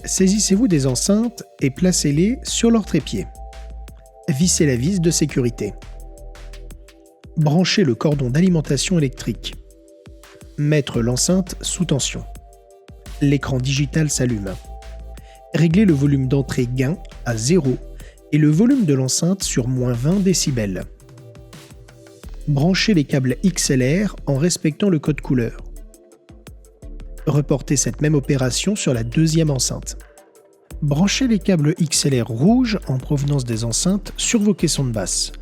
Saisissez-vous des enceintes et placez-les sur leur trépied. Vissez la vis de sécurité. Branchez le cordon d'alimentation électrique. Mettre l'enceinte sous tension. L'écran digital s'allume. Réglez le volume d'entrée gain à 0 et le volume de l'enceinte sur -20 décibels. Branchez les câbles XLR en respectant le code couleur. Reportez cette même opération sur la deuxième enceinte. Branchez les câbles XLR rouges en provenance des enceintes sur vos caissons de basse.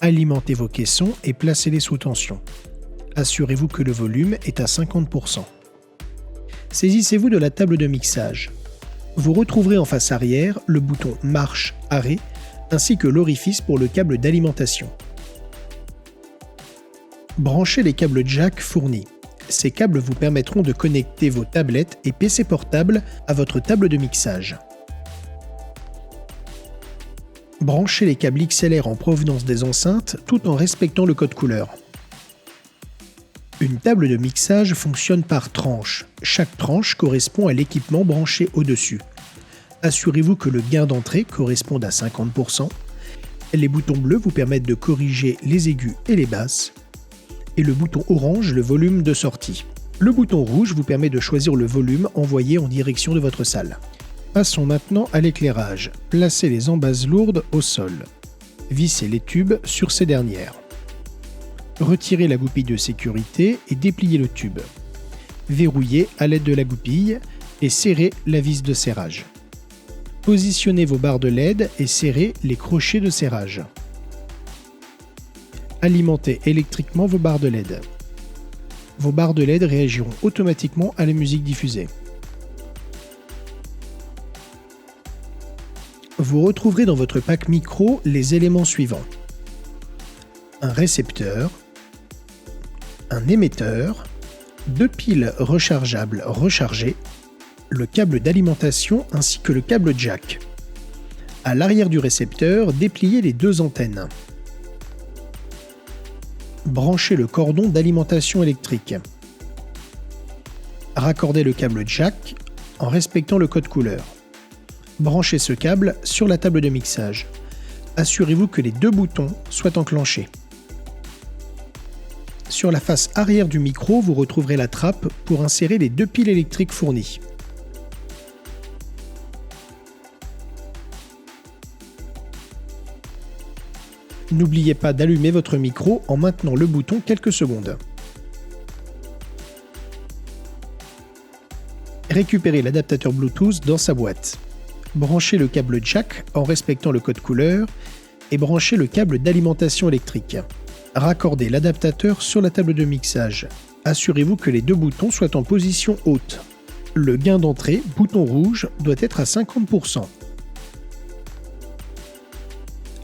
Alimentez vos caissons et placez-les sous tension. Assurez-vous que le volume est à 50%. Saisissez-vous de la table de mixage. Vous retrouverez en face arrière le bouton marche-arrêt ainsi que l'orifice pour le câble d'alimentation. Branchez les câbles jack fournis. Ces câbles vous permettront de connecter vos tablettes et PC portables à votre table de mixage. Branchez les câbles XLR en provenance des enceintes tout en respectant le code couleur. Une table de mixage fonctionne par tranche. Chaque tranche correspond à l'équipement branché au-dessus. Assurez-vous que le gain d'entrée corresponde à 50%. Les boutons bleus vous permettent de corriger les aigus et les basses. Et le bouton orange, le volume de sortie. Le bouton rouge vous permet de choisir le volume envoyé en direction de votre salle. Passons maintenant à l'éclairage. Placez les embases lourdes au sol. Vissez les tubes sur ces dernières. Retirez la goupille de sécurité et dépliez le tube. Verrouillez à l'aide de la goupille et serrez la vis de serrage. Positionnez vos barres de LED et serrez les crochets de serrage. Alimentez électriquement vos barres de LED. Vos barres de LED réagiront automatiquement à la musique diffusée. Vous retrouverez dans votre pack micro les éléments suivants. Un récepteur, un émetteur, 2 piles rechargeables rechargées, le câble d'alimentation ainsi que le câble jack. À l'arrière du récepteur, dépliez les 2 antennes. Branchez le cordon d'alimentation électrique. Raccordez le câble jack en respectant le code couleur. Branchez ce câble sur la table de mixage. Assurez-vous que les 2 boutons soient enclenchés. Sur la face arrière du micro, vous retrouverez la trappe pour insérer les 2 piles électriques fournies. N'oubliez pas d'allumer votre micro en maintenant le bouton quelques secondes. Récupérez l'adaptateur Bluetooth dans sa boîte. Branchez le câble jack en respectant le code couleur et branchez le câble d'alimentation électrique. Raccordez l'adaptateur sur la table de mixage. Assurez-vous que les 2 boutons soient en position haute. Le gain d'entrée, bouton rouge, doit être à 50%.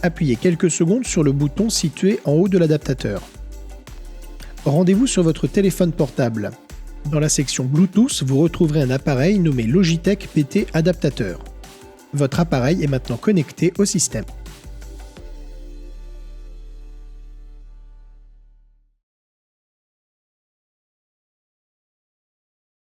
Appuyez quelques secondes sur le bouton situé en haut de l'adaptateur. Rendez-vous sur votre téléphone portable. Dans la section Bluetooth, vous retrouverez un appareil nommé Logitech PT Adaptateur. Votre appareil est maintenant connecté au système.